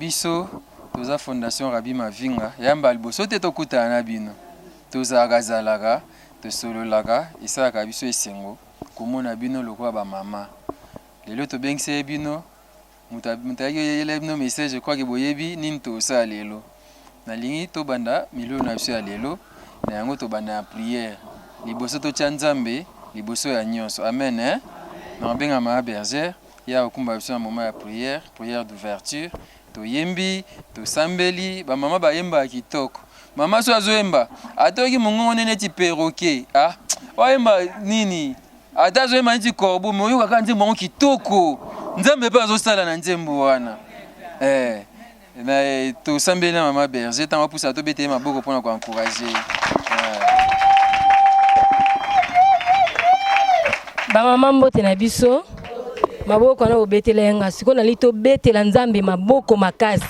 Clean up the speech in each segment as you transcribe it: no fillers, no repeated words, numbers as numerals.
biso toza fondation Rabi Mavinga yamba liboso te tokutana na bino tozalaka zalaka tosololaka esalaka biso esengo komona bino lokola ba mama lelo tobengise bino mutayaki yele bino message je crois que boyebi nini tosala lelo nalingi tobanda milio na biso ya lelo na yango tobanda prière liboso totya Nzambe liboso ya nyonso amen hein na benga ma bergère ya okumba biso na moment ya prière d'ouverture toyembi tosambeli ba mama bayemba kitoko mama so azoyemba atoki mongongo neti perroquet ah oyemba nini ata azoyemba neti corbeau moyoka kaka nzembo mongo kitoko Nzambe pe azosala na nzembo wana na tosambeli na mama berger tango pusa tobete maboko mpona koencourager ba mama mbote na biso maboko na obetela yanga siko na lito betela Nzambe maboko makasi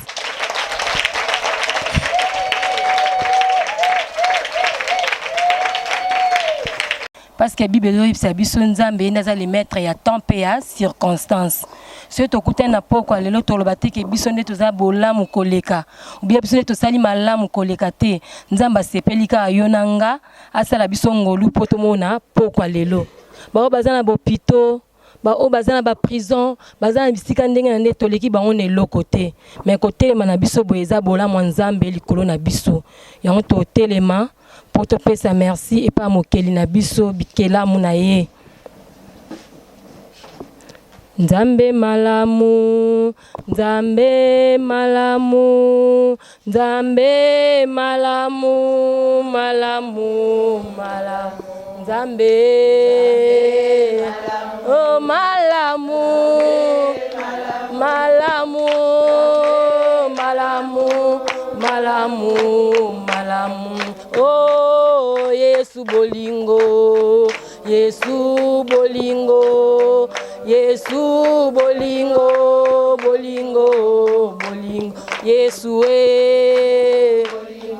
parce que Bible dit biso Nzambe ndaza le maître ya temps et ya circonstance ce to kutana poko lelo to lobati ke biso nde toza bolamu koleka ubia biso nde tosali malamu koleka te Nzamba sepelika ayonanga asala biso ngolu poto mona poko lelo ba bazana bopito ba o bazana ba prison bazana bisika ndenge na nde toleki bango ne lokote mais côté mana biso boeza bolamu Nzambe likolo na biso yango to telema pour te pesa merci et pas mokeli na biso bikela munaye Nzambe malamu Nzambe malamu Nzambe malamu malamu malamu Nzambe oh malamu malamu malamu malamu malamu oh Yesu bolingo Yesu bolingo Yesu bolingo bolingo bolingo Yesu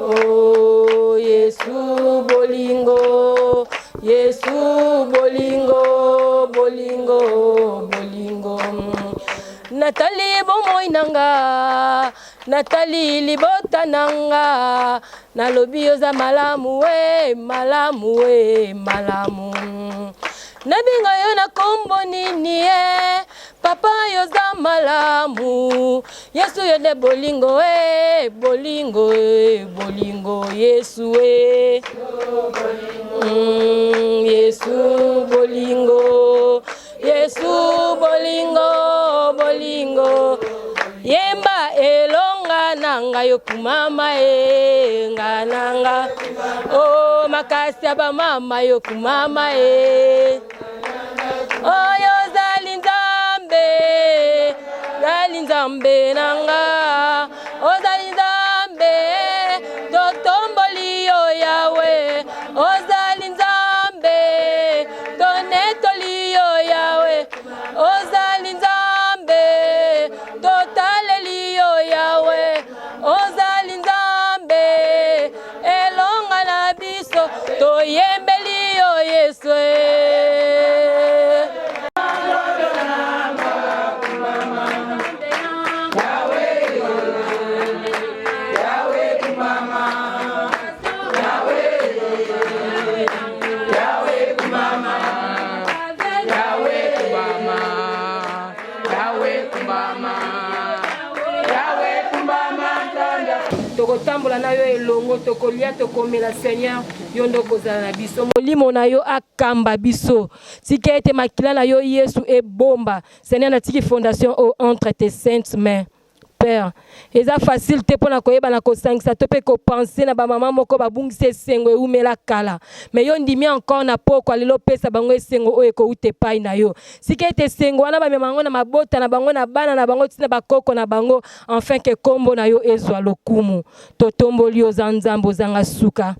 oh Yesu bolingo Yesu bolingo bolingo bolingo Nathalie bomoi nanga Nathalie libota nanga nalobi oza malamu malamu malamu nabinga yo na kombo nini papa yoza malamu Yesu yo de bolingo bolingo bolingo Yesu Yesu bolingo Yesu bolingo bolingo yemba elonga nanga yo kumama ngananga oh makasi aba mama yo kumama oh yo zali Nzambe nanga oh zali Nzambe totomboli yo yawe oh zali Nzambe tonetoli yo yawe oh zali Nzambe totaleli yo yawe oh zali Nzambe elonga na biso toyembeli yo Yesu tokotambola na yo elongo tokolia tokomela Seigneur yo ndokozala na biso molimo na yo akamba biso tika ete makila na yo Yesu ebomba Seigneur na tiki fondation entre tes saintes mains Père eza facile te pona koyeba na kosangisa to pe ko penser na ba mama moko babungisa esengo eumela kala mais yo ndimi encore na poko lelo pesa bango esengo oyo ko ute pai na yo sika ete esengo wana ba memango na mabota na bango na bana na bango tina bakoko na bango enfin que kombo na yo ezwa lokumu totomboli yo Nzambe ozanga suka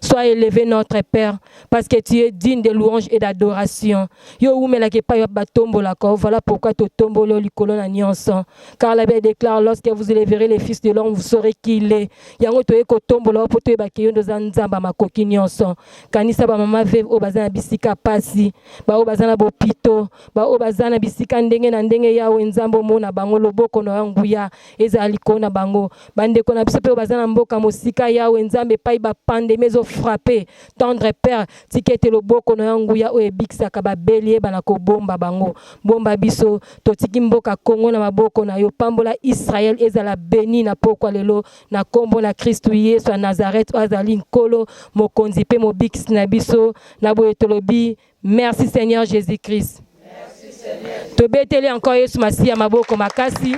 Sois élevé notre Père, parce que tu es digne de louange et d'adoration. Yo oumela ke pa yo batombo la ko, voilà pourquoi to tombo lo likolo na nyonso. Car la Bible déclare, lorsque vous élèverez les fils de l'homme, vous saurez qui il est. Yango to eko tombo la po to ba ke yo ndoza nzamba makoki nyonso. Kanisa ba mama ve o bazana bisika pasi, ba o bazana bopito, ba o bazana bisika ndenge na ndenge yawe nzambo mona bango loboko no yanguya ezali kona bango. Bande kona biso pe o bazana mboka mosika yawe nzambe pai ba pande mezo frapper. Tendre Père, tikete loboko no yanguya o ebikisa ka ba belie bana ko bomba bango. Bomba biso to tiki mboka Kongo na maboko na yo pambola Israël ezala béni na pokwa lelo na kombo na Kristo Yesu a Nazareth azali nkolo mokonzi pe mobikisi na biso na boye tolobi merci Seigneur Jésus-Christ. Merci Seigneur. To beteli encore Yesu Masia maboko makasi.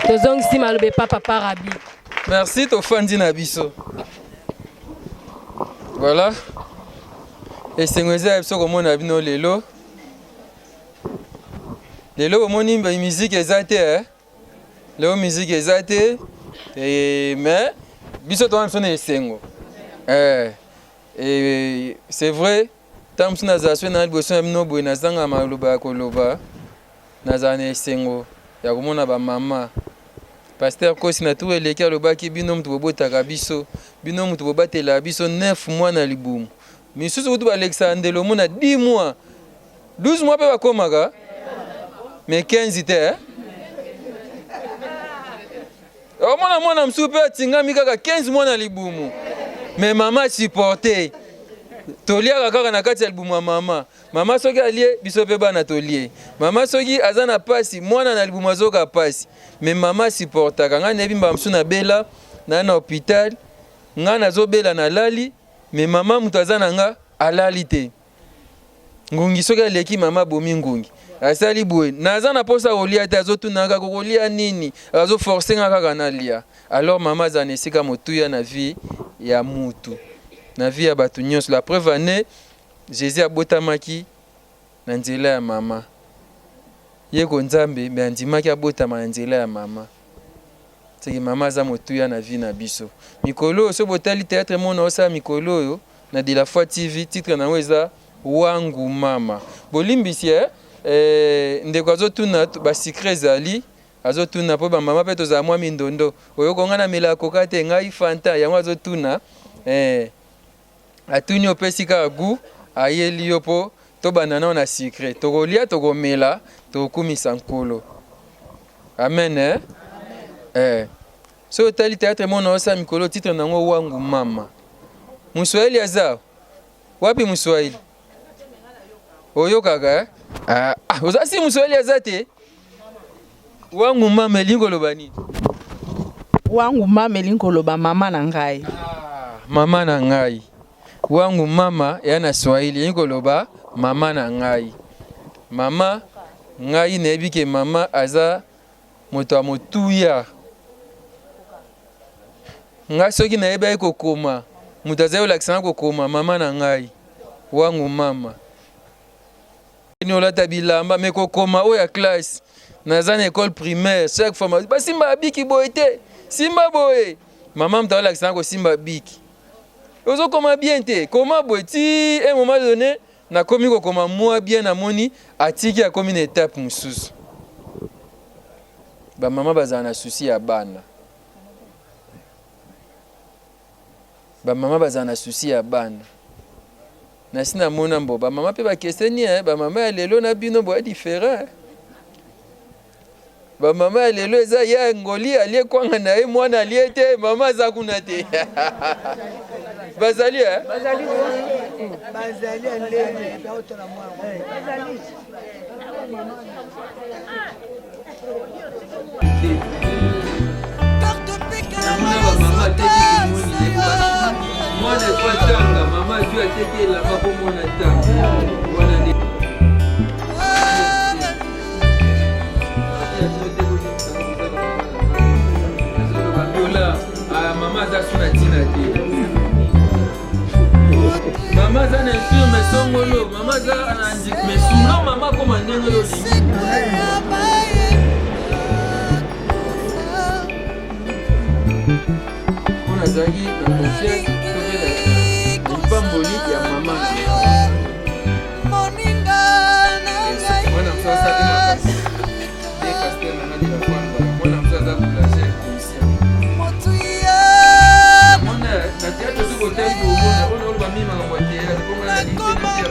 Tozongisi malobe papa Rabi. Merci tofandi na biso. Voilà. Et c'est ngweza biso komona bino lelo. Lelo omoni musique ezate Lelo musique ezate mais biso to amsona esengo. Et c'est vrai tant msona zaswe na liboso bino boye na zanga maloba koloba na zana esengo ya komona ba mama. Pasteur Kosi na tout eleki alobaki bino mutu bobotaka biso bino mutu bobatela biso 9 mois na libumu. Misusu kutu Alexandre Lomona 10 mois 12 mois pe bakomaka mais 15 te omona mwana msusu pe atingami kaka 15 mois na libumu mais mama supporté toliaka kaka na kati ya libumu ya mama soki alie biso pe bana tolie mama soki aza na pasi mwana na libumu azoka pasi mais mama supportaka nga nebi mba msusu na bela na hôpital nga nazobela na lali mais mama mutu aza na nga alali te ngungi soki aleki mama bomi ngungi asali boye naza na posa kolia te azotunaka kokolia nini azoforce nga kaka nalia alors mama aza na esika motuya na vie ya mutu na vie ya bato nyonso la preuve ane Jésus abotamaki na nzela ya mama yeko nzambe me andimaki abotama na nzela ya mama seki mama aza motuya na vie na biso mikolo so botali théâtre mona osala mikolo oyo na de la foi TV titre nango eza wangu mama bolimbisi ndeko azotuna basikre ezali azotuna mpo bamama mpe tozala mwa mindondo oyoka nga na mela koka te ngai fanta yango azotuna atuni opesi kaka gu ayeli yo mpo tobanda nao na sikre tokolia tokomela tokokumisa nkolo amen so otali théâtre mona osala mikolo titre nango wangu mama Muswahili aza wapi Muswahili oyokaka ozasi Muswahili aza te wangu mama elingo loba nini wangu mama elingo loba mama na ngai mama na ngai wangu mama ya na Swahili elingo loba mama na ngai mama ngai neyebi ke mama aza moto amotuya ngai soki nayebi kokoma mutu azali olakisanga kokoma mama na ngai wangu mama ni olata bilamba me kokoma oyo ya classe naza na école primaire chaque fois basimba biki boye te simba boye mama mutu olakisanga kosimba biki ozokoma bien te koma boye ti un moment donné nakomi kokoma moi bien namoni atiki akomi na étape mosusu bamama bazala na susi ya bana bamama bazala na susi ya bana nasi namona mbo bamama mpe bakeseni bamama ya lelo na bino boya différent bamama ya lelo eza ya ngoli alie kwanga na ye mwana alie te mama aza kuna te bazali mwana kwa tanga mama juu ateke la babo mwana tanga mwana ni mama za suna tina te mama za na infirme songolo mama za anandik me suna mama koma ndenge yo lingi ezalaki na confiance to pe na pamboli ya mama mwana mosusu asali makasi de castel nanga de la famba mwana mosusu aza boulanger conscient mona na théâtre soki otali omona mpona oloba mimi makambo ya théâtre mpona na lite na pia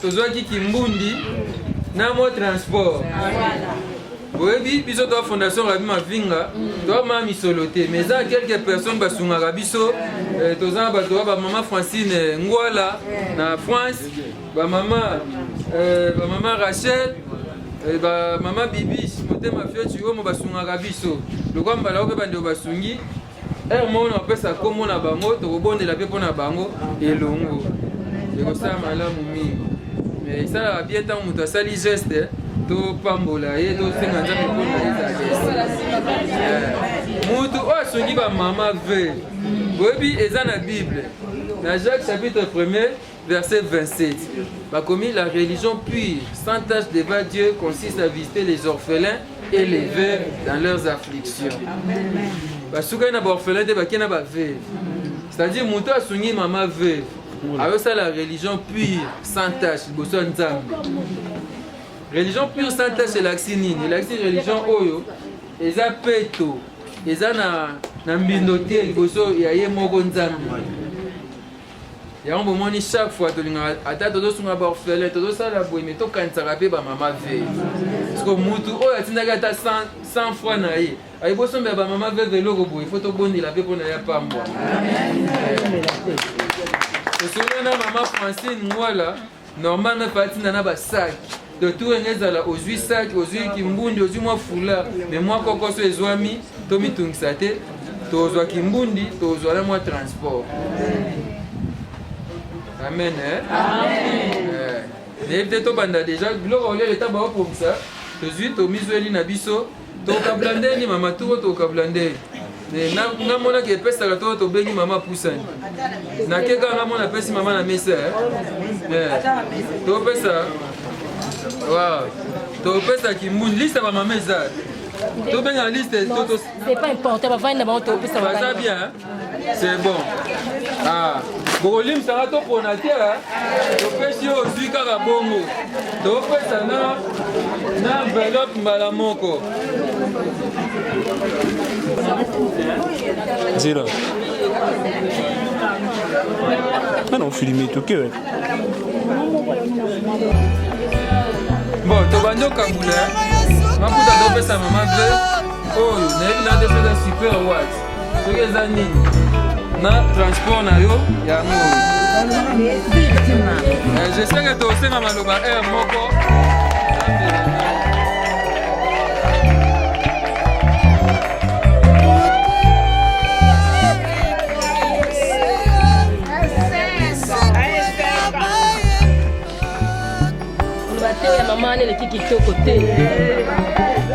tozwaki kimbundi na mo transport boyebi biso toa fondation Rabi Mavinga toa ma misolo te mais eza quelques personnes basungaka biso toza na bato ba mama Francine Ngwala na France ba mama Rachel ba mama Bibi motema fioti oyo basungaka biso lokwa mbala oyo bande basungi moko na pesa komo na bango tokobondela pe mpona bango elongo ekosala malamu mingi mais esalaka bien ntango moto asali geste topambola ye tosenga nzambe mpona ezala motu oyo asongi bamama ve boyebi eza na bible na Jacques chapitre 1er verset 27 bakomi la religion pure sans tache devant Dieu consiste à visiter les orphelins et les veuves dans leurs afflictions basukai na baorphelin te bakei na baveuve c'est-à-dire moto asongi mama veuve ayosala la religion pure sans tache liboso ya nzambe religion pure sans tache elakisi nini elakisi religion oyo eza peto eza na mbindo te liboso ya ye moko nzambe yango bomoni chaque fois tolingaka ata tozosunga baorphelin tozosala boye me tokanisaka mpe bamama veuve parceke mutu oyo atindaki ata 100 fois na ye ayibosombela bamama veuve eloko boye fo tobondela mpe mpona ya pambwa tosolola na mama Francine Ngwala normalement patinda na basaki de tout ezala ozwi saki ozwi kimbundi ozwi mwa fula me mwa kokoso ezwami tomitungisa te tozwa kimbundi tozwa na mwa transport amen nayebi te tobanda deja biloko olia leta baopomisa tozwi tomizweli na biso tokabula ndeni mama tuko tokabula ndeni nga monaki epesaka to tobengi mama pusani nakeka nga mona apesi mama na mesa topesa topesa kimbundi liste bamama eza tobenga liste baza bien c'est bon bokolimsanga topona te topesi oyo ozwi kaka bongo topesa na enveloppe mbala moko Zero. Ah non, filmé tout que. Bon, tobandi okabula makuta topesa mama ve oyo nayebi na te soki super wat soki eza nini na transport na yo yango oyo je sais que tosenga maloba air moko mama neleki kitoko te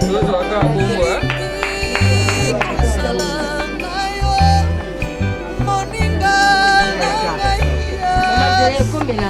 tozwaka bongo ekombela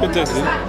Peut-être.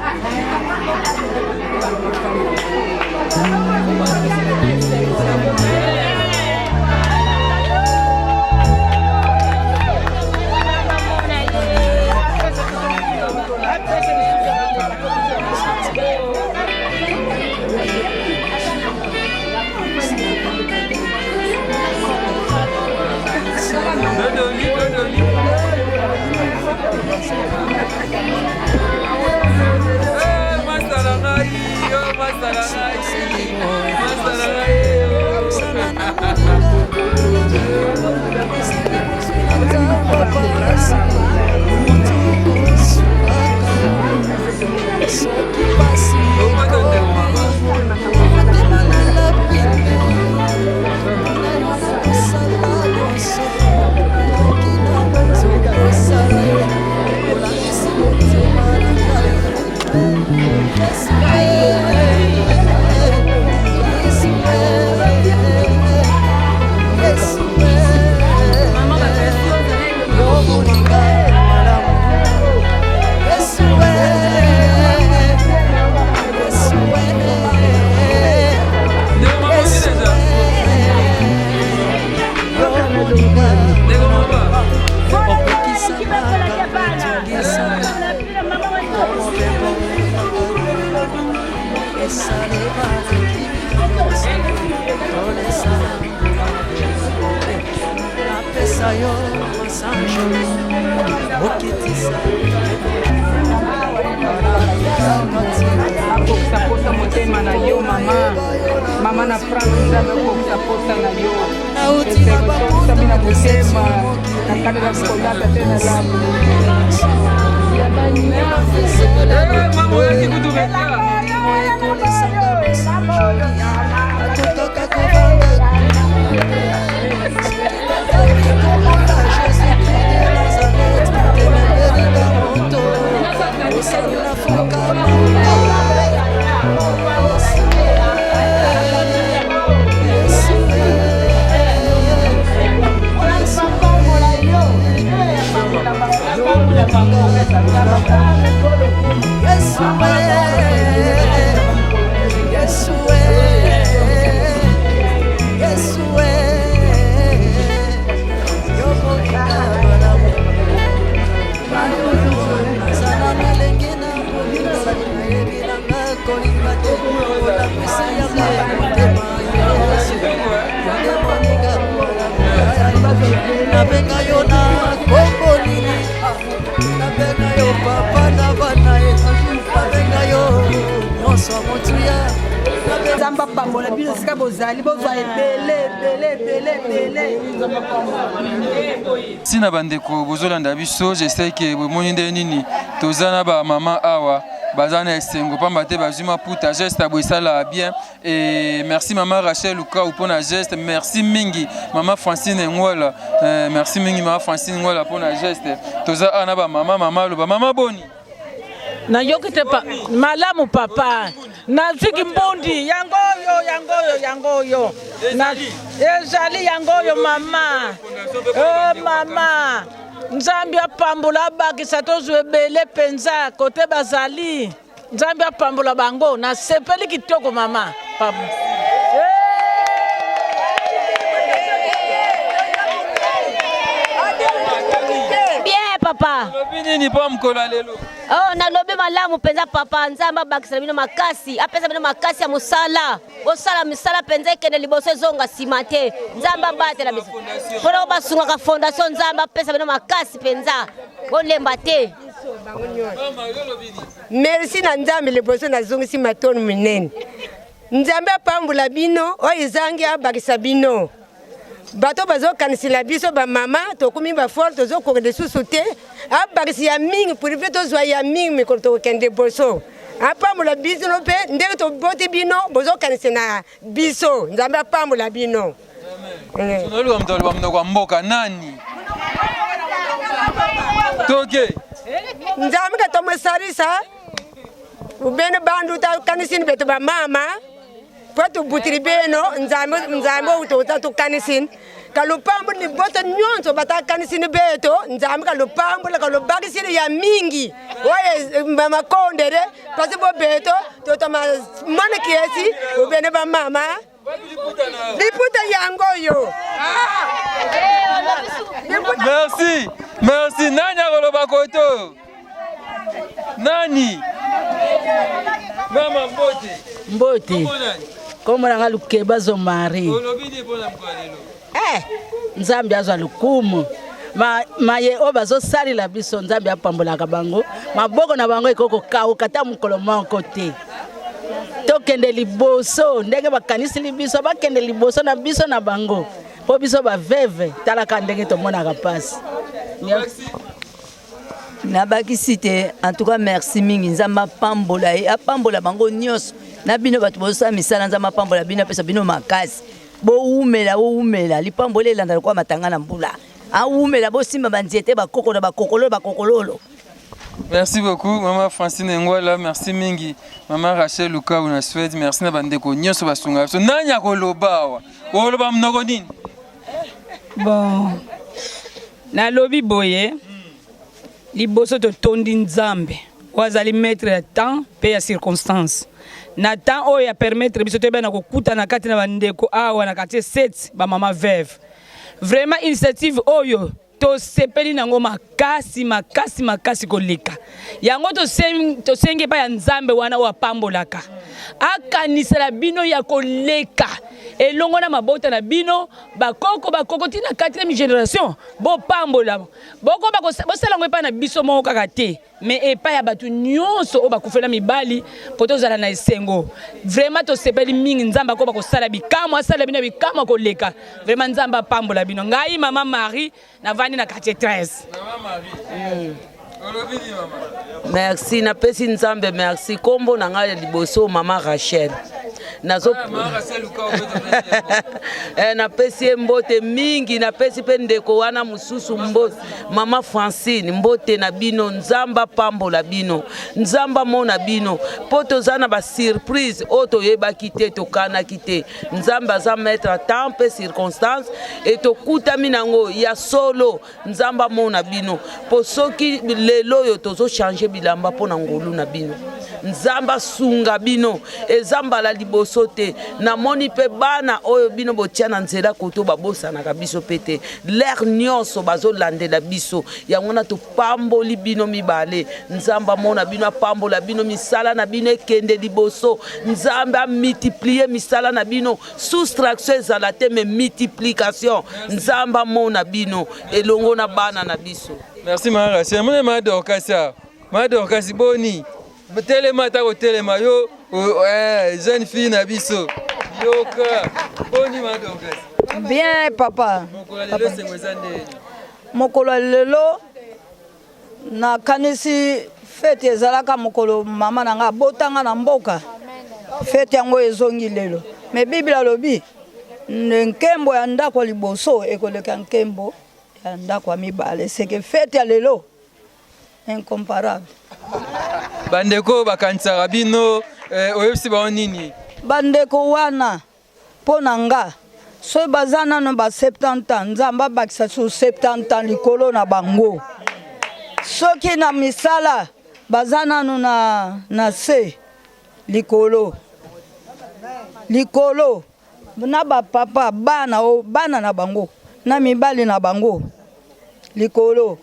Mama na France nzambe kokupota na yo sabina kusema na kadra kukolata tena lamu mama wewe kutumetea Sina bandeko bozolanda biso j'essaie que bomoni nde nini tozana ba mama awa bazana esengo pamba te bazuma puta geste abosala bien et merci maman Rachel Luka pour na geste merci mingi maman Francine Ngwala merci mingi maman Francine Ngwala pour na geste toza ana ba mama lo ba mama boni na yokite pa malamu papa na ziki mbondi yangoyo na ezali yangoyo mama mama nzambi apambola abakisa tozwa ebele penza kote bazali nzambi apambola bango na sepeli kitoko mama papa papa nini pa mkola lelo oh na lobe malamu penza papa nzamba bakisa bino makasi apesa bino makasi ya musala osala misala penza ikende liboso zonga simate nzamba batela biso pona basunga ka fondation nzamba apesa bino makasi penza olemba te merci na nzambe liboso na zongi si matoni minene nzambe apambula bino oyizangi abakisa bino bato bazo kanisila biso ba mama tokumi ba fort tozo ko de susuté abakisi ya mingi privé tozwa ya mingi mikolo to kende boso apamula biso no pe ndenge to boti bino bozo kanisina biso nzambe apamula bino tunalwa mtolo mno kwa mboka nani toke nzambe ka tomesarisa ubene bandu ta kanisini beto ba mama Patu butiri beno nzambo utota tu kanisin kalupambu ni boto nyonso batakanisi ni beto nzambe kalupambu la kalubakisi ya mingi oye mama kondere pasi bo beto toto ma mane kiesi ubene ba mama liputa yango yo. Merci nani akoloba koto nani mama mbote Como nanga lukeba zo mari. Nzambe azwa lukumu. Maye oba zo sali la biso nzambe apambola kabango. Maboko na bango ikoko kawo kata mukolo moko te. Tokende liboso ndenge bakanisi libiso bakende liboso na biso na bango. Po biso ba veve talaka ndenge to mona kapasi. Nabakisi te en tout cas merci mingi nzamba pambola e apambola bango nyos. Na bino batu bosa misala nzamba pambola bino pesa bino makasi bo umela lipambola elanda kwa matanga na mbula a umela bo simba banziete bakokololo. Merci beaucoup maman Francine Ngwala, merci mingi maman Rachel Luka una Suède, merci na bandeko nyonso basunga so nanya koloba wa mnoko nini. Bon na lobi boye liboso to tondi nzambe wazali mettre ya temps pe ya circonstance na temps oyo ya permettre biso te bana kokuta na kati na bandeko awa na quartier 7 ba mama veuve vraiment initiative oyo to sepeli nango makasi koleka yango to senge pa ya nzambe wana wa pambolaka akanisela bino ya koleka elongo na mabota na bino bakoko tina 4e génération bo pambola boko bosala ngo pa na biso moko kaka te mais epa ya batu nyonso o bakufela mibali poto zala na esengo vraiment to sepeli mingi nzamba ko bakosala bikamo asala bino bikamo koleka vraiment nzamba pambola bino ngai mama Marie na vandi na quartier 13 Mama Marie Merci na pesi nzambe merci kombo na ngai liboso mama Rachel nazo na pesi mbote mingi na pesi pe ndeko wana mususu mbote mama Francine mbote na bino nzamba pambola bino nzamba mona bino poto zana ba surprise oto yeba kite to kana kite nzamba za mettre temps pe circonstance et to kuta minango ya solo nzamba mona bino po soki lelo yo tozo changer bilamba pona ngolu na bino nzamba sunga bino ezamba la liboso te na moni pe bana oyo bino botia na nzela koto babosa na kabiso pete l'air nyonso bazo landela biso yango na to pamboli bino mibale nzamba mona bino pambola bino misala na bino ekende liboso nzamba multiplier misala na bino soustraction ezala te mais multiplication nzamba mona bino elongo na bana na biso. Merci Mara, c'est mon Madorkasi boni. Telema ta ko telema yo jeune fille na biso. Yoka boni Madorkasi. Bien papa. Mokolo lelo na kanisi fete ezalaka mokolo mama nanga botanga na mboka. Fete yango ezongi lelo. Mais Bible lobi nkembo ya ndako liboso ekoleka nkembo ya ndako mibale c'est que fete ya lelo incomparable. Bandeko bakanisa rabino oyebisi ba nini? Bandeko wana pona nga so bazana no ba 70 ans nzamba bakisa so 70 ans likolo na bango. Soki na misala bazana no na se likolo na ba papa bana na bango na mibali na bango likolo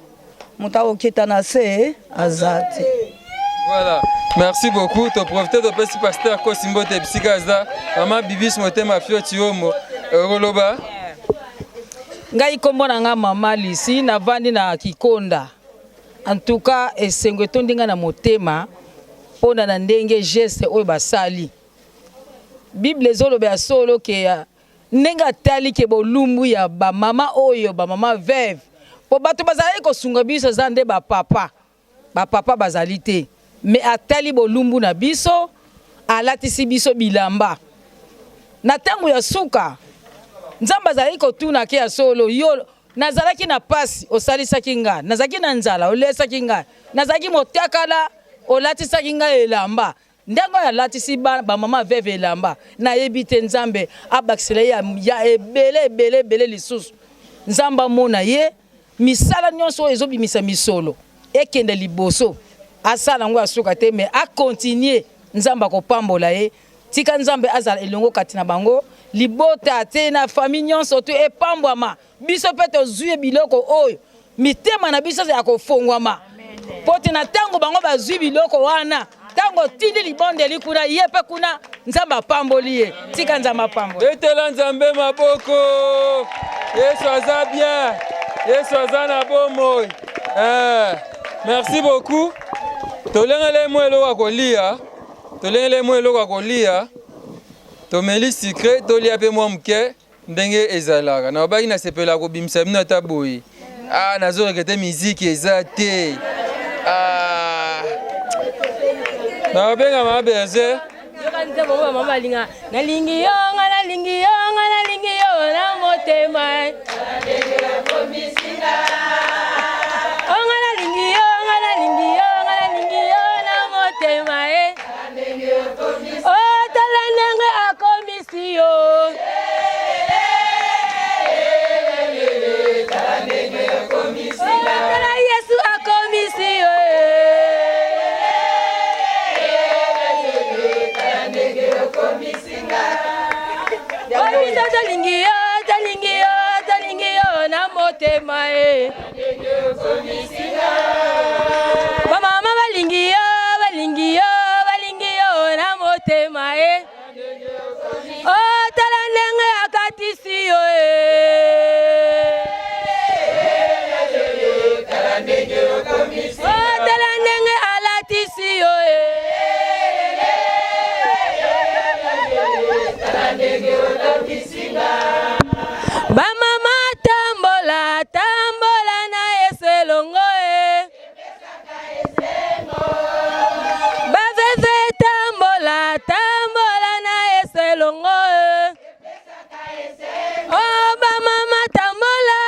mutao kita na se azati. Voilà, merci beaucoup. Tu profite de petit pasteur Kosimbote Psychaza, maman Bibis Motema Fioti Homo, Roloba. Ngai kombo na nga mama Lisi na vandi na Kikonda. En tout cas, esengo tondinga na motema pona na ndenge geste oyo basali. Bible ezoloba ya solo ke nenga tali ke bolumbu ya ba mama oyo ba mama veuve. Po bato bazali ko sunga biso zande ba papa bazali te. Mais atali bolumbu na biso alatisi biso bilamba na tangu ya suka nzamba azali kotuna ke ya solo yo nazalaki na pasi osalisaki nga nazaki na nzala olesaki nga nazaki motakala olatisaki nga elamba ndango ya latisi ba mama veuve elamba na yebite nzambe abakisele ya ebele lisusu nzamba mona ye misala nyonso ezobimisa misolo ekende liboso asala ngo asuka te mais a continuer nzamba ko pambola ye tika nzambe azala elongo kati na bango libota te na famille nyonso to epambwama biso pe tozwi biloko oyo mitema na biso ya kofongwama pote na tango bango bazwi biloko wana tango tindi libondeli kuna yepe kuna nzamba pamboli ye tika nzamba pambola etela nzambe maboko Yesu aza bien Yesu aza na bomoi merci beaucoup tolengele mwelo wa kolia tomeli secret tolia pe mwa mke ndenge ezalaka na babaki na sepela kobimisa bino ata boye nazolekete miziki eza te na babenga maberger nalingi yo na motema Mama balingi yo na motema oh tala ndenge akatisi yo oh tala ndenge alatisi yo bamama tambola na eselongo baveve tambola na eselongo oh bamama tambola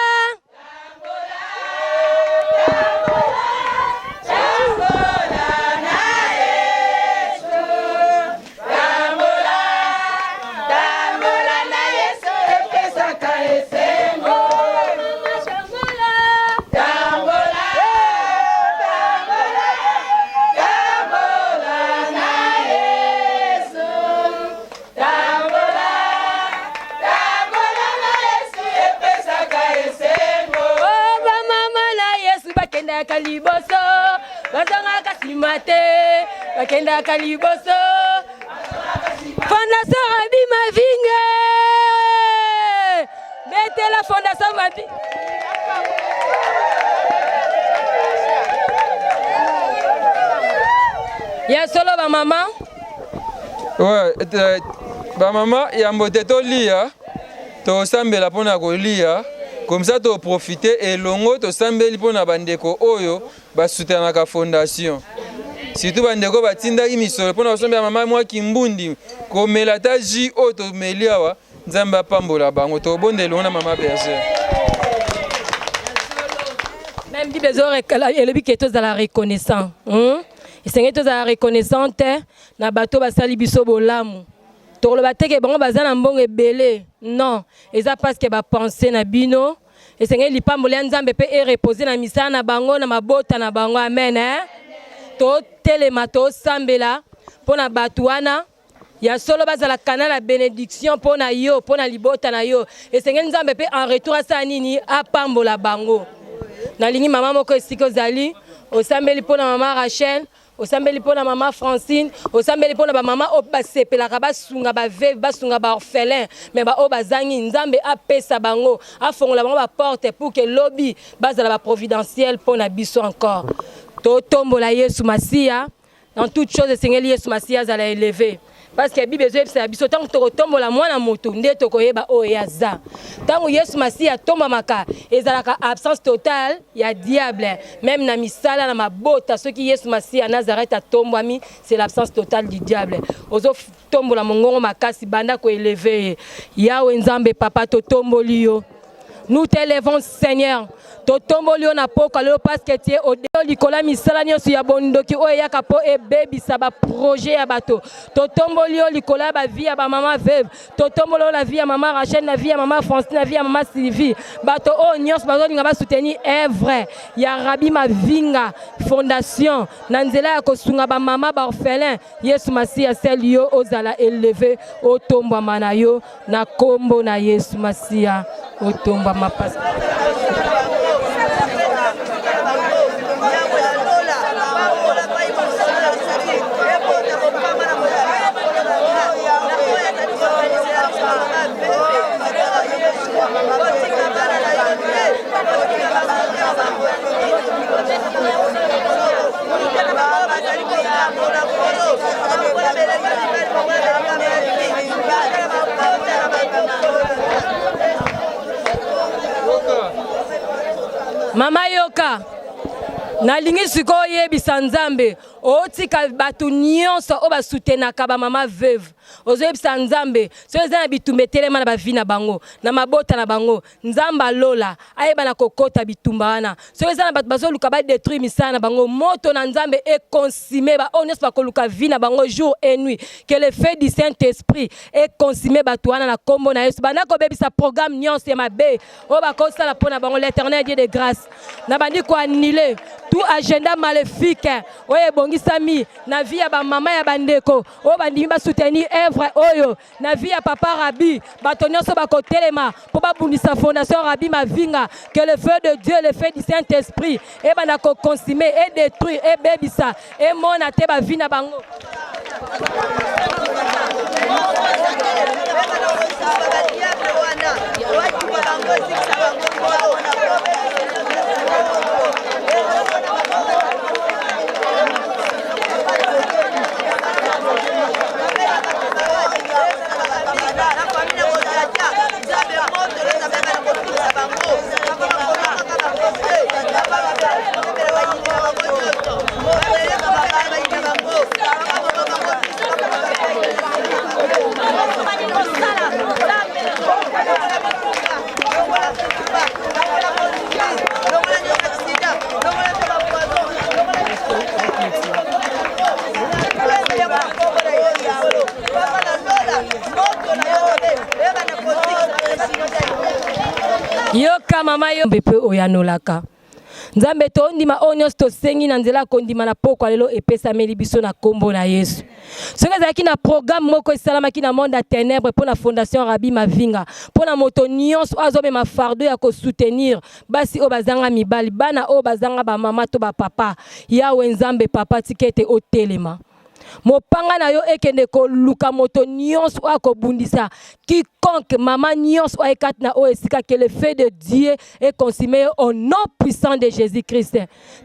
na Yesu tambola na Yesu epesaka esengo Kaliboso, bazanga kasimate, bakenda kaliboso, fondation Rabi Mavinga, mettez la fondation Mavinga. Ya solo ba maman. Ouais, ba maman ya mbote to lia, to sambela pona ko lia. Comme ça, tu profites et longo to sambeli pona bandeko oyo ba soutenaka fondation. Surtout bandeko batinda imisolo pona sombe mama mwa kimbundi ko melata ji o to meliawa nzamba pambola bango to bondelo na mama berger. Même dit besoin et le but que tous à la reconnaissance. Et c'est que tous à la reconnaissante na bato basali biso bolamu. Le bateke bango bazana mbongo ebele non eza parce que ba penser na bino et c'est li pambola nzambe pe e reposer na misana na bango na mabota na bango amen to telema to sambela pona batuana ya solo bazala canal la bénédiction pona yo pona libota na yo et c'est nzambe pe en retour à ça nini a pambola bango na lingi mama moko esiko zali o sambeli pona mama Rachel osambeli pona mama Francine osambeli pona ba mama obasepelaka basunga ba veuve basunga ba orphelin mais ba obazangi nzambe apesa bango afongola bango ba porte pour que lobby bazala ba providentiel pona biso encore to tombola Yesu Masia dans toute chose Seigneur Yesu Masia zala élevé parce que Bible ezebisa biso tant to tombola mwana moto nde to koyeba oyaza tant Yesu Masia tomba maka ezalaka absence totale ya diable même na misala na mabota ceux qui Yesu Masia Nazareth a tombwami c'est l'absence totale du diable ozo tombola mongongo makasi banda ko élevé yawe nzambe papa to tomboli yo Nous t'élèvons, Seigneur. Totomboli na poko lelo parce que tu es au likola misala nyonso ya bondoki oya kapo e baby ça ba projet ya bato. Totomboli likola ba vie ya ba maman veuve. Totomboli la vie ya maman Rachel, la vie ya maman Francine, la vie ya maman Sylvie. Bato o nyonso bazo linga ba soutenir œuvre ya Rabi Mavinga fondation na nzela ya kosunga ba mama ba orphelin. Yesu Masia sel yo ozala élevé o tomba manayo na kombo na Yesu Masia o tomba mapas. Mama Yoka, nalingi sikoyo yebisa Nzambe otika batu nyonso o basutenaka ba mama veuve ozoyebisa Nzambe so eza na bitumba telema na bavi na bango na mabota na bango Nzamba lola ayeba na kokota bitumba wana so eza na batu bazoluka ba détruire misala na bango moto na Nzambe e consumé ba ones ba koluka vi na bango jour et nuit que le feu du Saint-Esprit e consumé batu wana na kombo na Yesu bana ko bebisa programme nyonso ya mabe o ba kosala pona bango l'Éternel Dieu de grâce na bandi ko annuler tout agenda maléfique oye bongisami na vie ya ba mama ya bandeko o bandi ba soutenir œuvre oyo na vie ya papa Rabi bato nyonso bakotelema po babundisa fondation Rabi Mavinga que le feu de Dieu le feu du Saint-Esprit e bana ko consumer et détruire et bebisa et mona te ba vie na bango Yoka mama yo mbepe oyanolaka Nzambe to ndima onyos to sengi na nzela kondima na poko lelo epesa meli biso na kombo na Yesu. Soki ezalaki na programme moko esalamaki na monde ya ténèbres pour la fondation Rabi Mavinga pour na moto nyonso azobema fardo ya ko soutenir basi o bazanga mibali bana o bazanga ba mama to ba papa yawe Nzambe papa tikete o telema mopanga na yo ekende ko luka moto nyonso akobundisa quiconque mama nyonso ekati na o esika que le feu de Dieu est consumé au nom puissant de Jésus-Christ.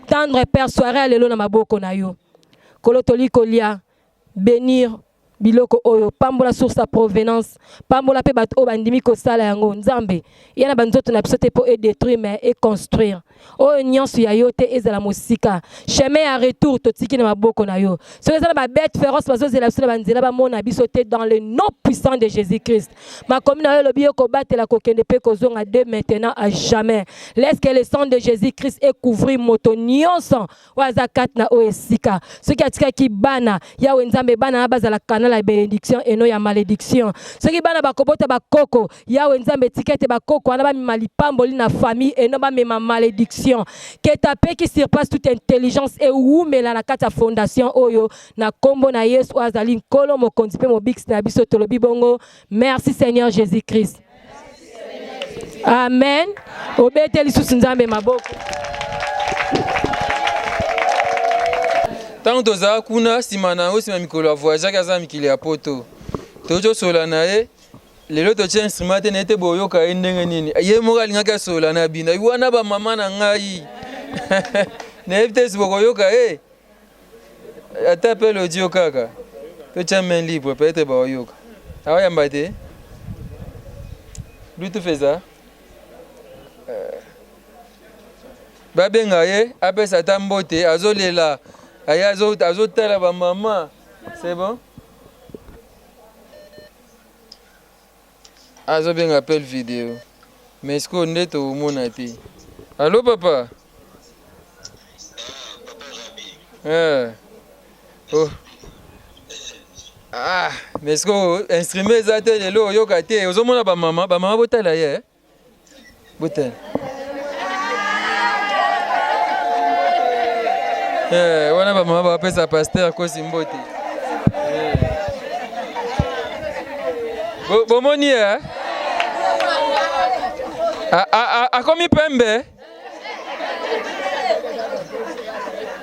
Tendre Père soirée lelo na maboko na yo kolotoli kolia bénir biloko oyo pambola source sa provenance pambola pe bato o bandimi ko sala yango Nzambe yana banzoto na biso te po e détruire mais et construire oyo nyonso ya yo te ezala mosika chemin à retour totiki na maboko na yo so ezala ba bête féroce bazozela biso na banzela ba mona biso te dans le nom puissant de Jésus-Christ makomi na yo lobi ko batela ko kende pe ko zonga de maintenant à jamais laisse que le sang de Jésus-Christ e couvrir moto nyonso waza kat na o esika ce qui atika ki bana ya Nzambe bana bazala kana la bénédiction et non ya malédiction ce qui bana bakobota bakoko ya Nzambe tikete bakoko wana ba malipamboli na famille et non ba mema malédiction que ta paix qui surpasse toute intelligence et oumela na kata fondation oyo na kombo na Yesu azali nkolo mokonzi pe mobix na biso tolobi bongo merci Seigneur Jésus-Christ amen obete lisusu Nzambe maboko tant toza kuna simana osima mikolo ya voyage kaza mikili ya poto tojo sola na ye lelo to tia instrument te nete boyoka ye ndenge nini ye moko alingaki asola na bino wana ba mama na ngai nayebi te sibokoyoka ye ata pe l'audio kaka to tia main libre peut-être baoyoka aoyamba te lutu feza babenga ye apesa ata mbote azolela aye azotala ba mama c'est bon azobenga appel vidéo mais est-ce qu'on est au monati? Allô papa? Oh. Ah, mais est-ce qu'on instrument ça télé là yo kate aux hommes ba maman botala ye botel wana ba maman ba pesa pasteur ko simbote bomoni hein a komi pembe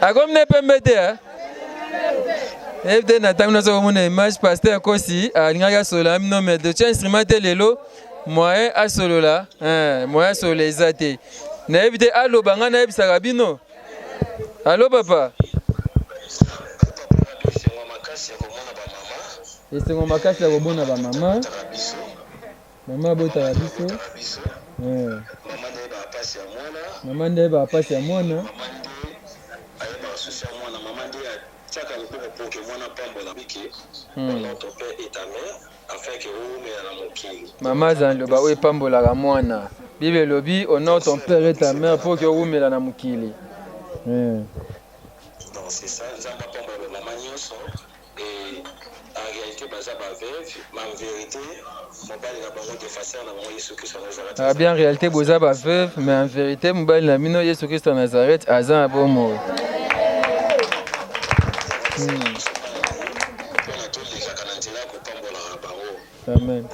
a komi ne pembe te hein. Et puis, nous avons une image pasteur Kosi, à l'ingénieur Solam, non mais de tiens instrument lelo, moyen à solo là, moyen sur les athées. N'évitez allo banga n'évitez sarabino. Allo papa. Et c'est mon macasse la robona ba maman. Maman bota la biso. Maman ne va pas chez moi non. Maman zanloba we pambola la mwana. Bible lobi honore ton père et ta mère pour que umela na mukili. Donc c'est ça, nzamba pambola maman nyonso et en réalité baza ba veuve, mais en vérité mobali na bango défasseur na bango Yesu Christ Nazareth. Ah bien en réalité boza ba veuve, mais en vérité mobali na mino Yesu Christ Nazareth azan abomo. Amen.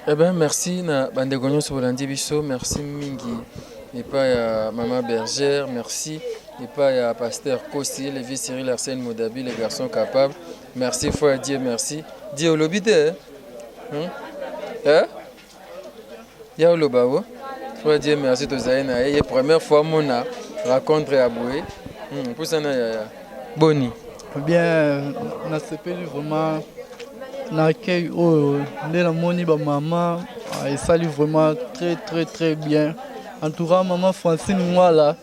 Eh bien, merci na Bandegonyo Sobolandi Biso, merci Mingi. Et pas à Maman Bergère, merci. Et pas à Pasteur Kosi, Lévi Cyril Arsène Modabi, les garçons capables. Merci, foi Dieu, merci. Dieu au lobité, hein? Ya au lobao. Foi Dieu, merci, Tozaïna. Et la première fois, mon raconte à Boué. Pour ça, Boni. Bien, on a sepelé vraiment. L'accueil au Moni maman et salut vraiment très bien. En tout cas maman Francine moi là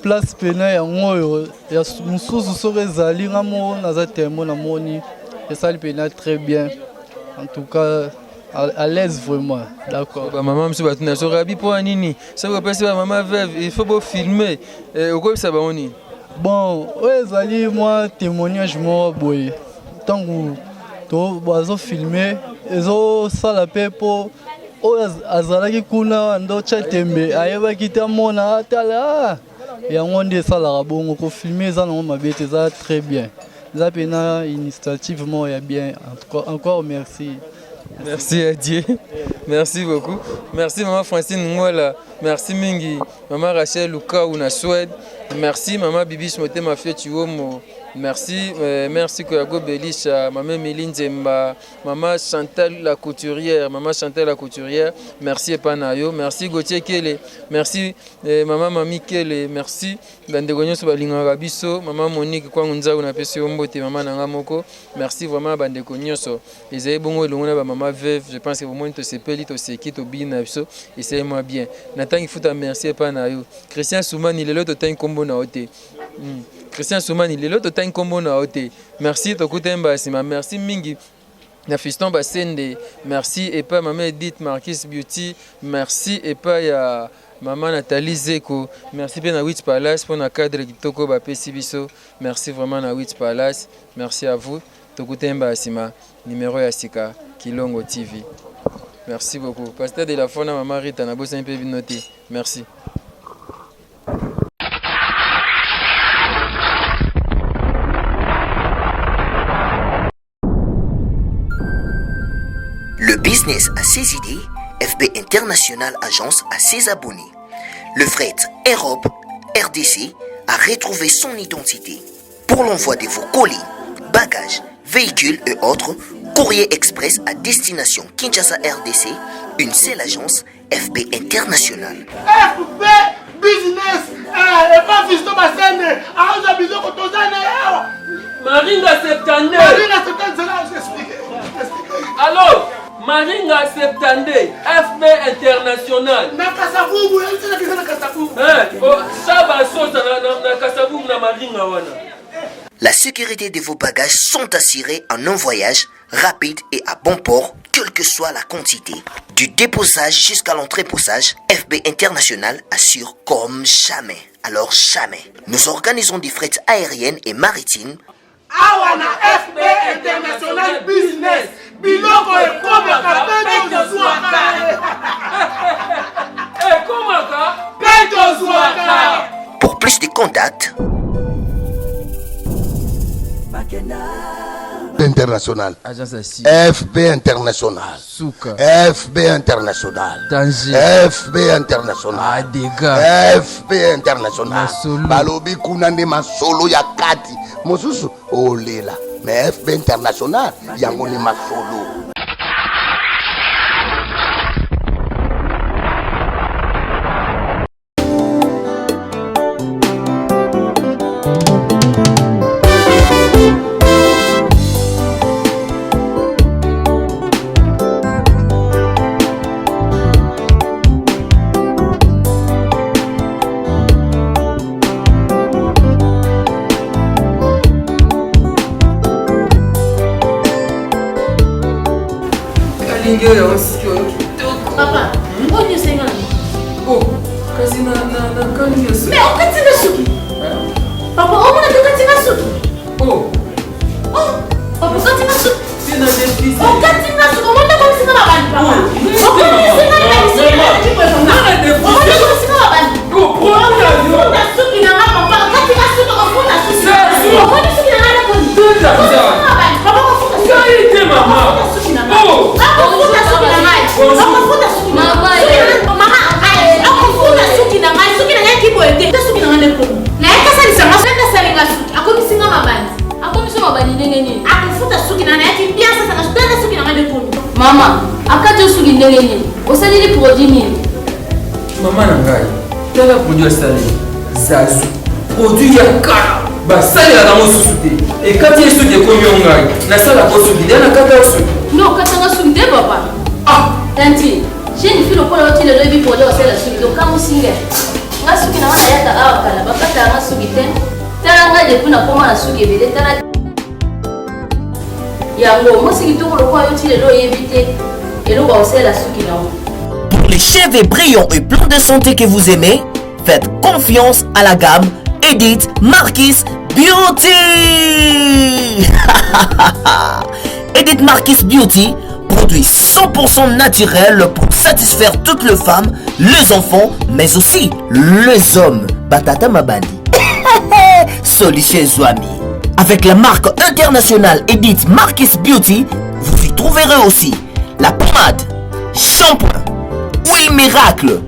place pena ya ngoyo ya mususu sore zali ngamo naza temo na moni et salut pena très bien. En tout cas à l'aise vraiment. D'accord. Ba maman monsieur batuna so rabi pour nini? Ça va passer ba maman veuve, il faut beau filmer. Au quoi ça va oni? Bon, ezali moi témoignage moi boy. Tant que to bazo filmer, ezo sala pe po o azalaki kuna ndo chatembe ayeba kitamona atala. Et on dit ça là bon ko filmer ça non ma bête ça très bien. Ça pena initiativement et bien encore merci. Merci à Dieu. Merci beaucoup. Merci maman Francine Ngola. Merci Mingi. Maman Rachel Luka ou na Suède. Merci maman Bibi Smote ma fille Chiwomo. Merci merci Koyago Belisha, maman Méline Zemba, maman Chantal la couturière, merci Epanayo, merci Gauthier Kele, merci maman Mami Kele, merci Bandegonyo Sobalinga Rabiso, maman Monique Kwangunza na pesi ombote maman nanga moko, merci vraiment Bandegonyo so. Ezay bongo longona ba maman veuve, je pense que vraiment to sepeli to seki to bina biso, essayez-moi bien. Nathan il faut merci Epanayo. Christian Soumani lelo to tan kombo na ote. Christian Soumani, les autres temps comme on a ôté. Merci Tokutemba Sima, merci Mingi. Na fiston Basende, merci et pas maman Edith Marquis Beauty, merci et pas ya maman Nathalie Zeko, merci bien à Witch Palace pour na cadre kitoko ba pesibiso, merci vraiment na Witch Palace, merci à vous Tokutemba Sima, numéro ya Sika Kilongo TV. Merci beaucoup. Pasteur de la Fona maman Rita na bossa un peu noté. Merci. Le business a ses idées, FB International Agence a ses abonnés. Le fret Europe, RDC, a retrouvé son identité. Pour l'envoi de vos colis, bagages, véhicules et autres, courrier express à destination Kinshasa RDC, une seule agence, FB International. FB Business, et pas Fisto Bassene, Aranja Bizoko Tozane, Maringa Septande. Maringa Septande, je explique. Alors Maringa Septande, FB International. Na Kasavubu, na Kasavubu. Na Kasavubu na Maringa wana. La sécurité de vos bagages sont assurées en un voyage rapide et à bon port, quelle que soit la quantité. Du déposage jusqu'à l'entreposage, FB International assure comme jamais. Alors jamais. Nous organisons des frettes aériennes et maritimes. Awana FB International Business. Biloko e komaka peto zwaka. E komaka peto zwaka. Pour plus de contacts, International. FB International. Souka. FB International. Danger. FB International. Adega. FB International. Masolo. Balobi kunande masolo ya kati. Mosusu olela. Mais FB International yango ni masolo. Papa, on est senga. Oh, kasi na kani yesu. Mais on katinga suki. Papa, on m'a katinga suki. Oh. Oh, papa katinga suki. C'est na défis. On katinga suki. On m'a comme singa bandi papa. On m'a singa bandi. Na défis. On m'a comme singa bandi. Go prendre l'avion. On a suki na papa. Katinga suki on fout na suki. On m'a suki na la kon. Tout à fait. Papa, on fout na suki. Ça y est maman. Oh. Mama, akati suki ndenge nini? Osalili produit nini? Mama na ngai. Tala produit asali. Zazu. Produit ya kala. Basali la dango susuté. Et quand il est de combien ngai? Na sala ko suki dana kata suki. Non, katanga suki de papa. Ah, tanti. J'ai une fille au point où tu le levis pour dire c'est la suki. Donc comme singa. Nga suki na wana yata awa kala. Bakata nga suki ten. Tala nga depuis na koma na suki bele tala. Pour les cheveux brillants et pleins de santé que vous aimez, faites confiance à la gamme Edith Marquis Beauty. Edith Marquis Beauty, produit 100% naturel pour satisfaire toutes les femmes, les enfants, mais aussi les hommes. Batata Mabandi. Solution Zouami. Avec la marque internationale Edith Marquis Beauty, vous y trouverez aussi la pommade, shampoing, huile miracle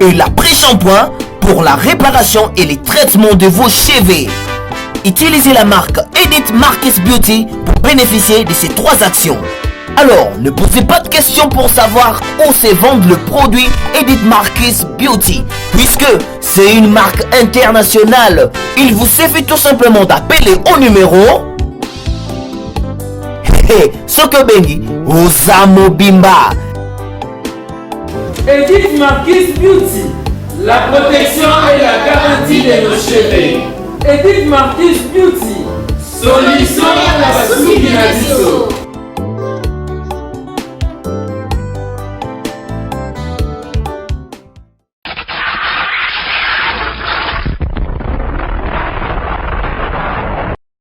et l'après-shampoing pour la réparation et les traitements de vos cheveux. Utilisez la marque Edith Marquis Beauty pour bénéficier de ces 3 actions. Alors, ne posez pas de questions pour savoir où se vend le produit Edith Marquis Beauty, puisque c'est une marque internationale. Il vous suffit tout simplement d'appeler au numéro Sokobengi Osamo Bimba. Edith Marquis Beauty, la protection et la garantie de nos cheveux. Edith Marquis Beauty, solution à la souris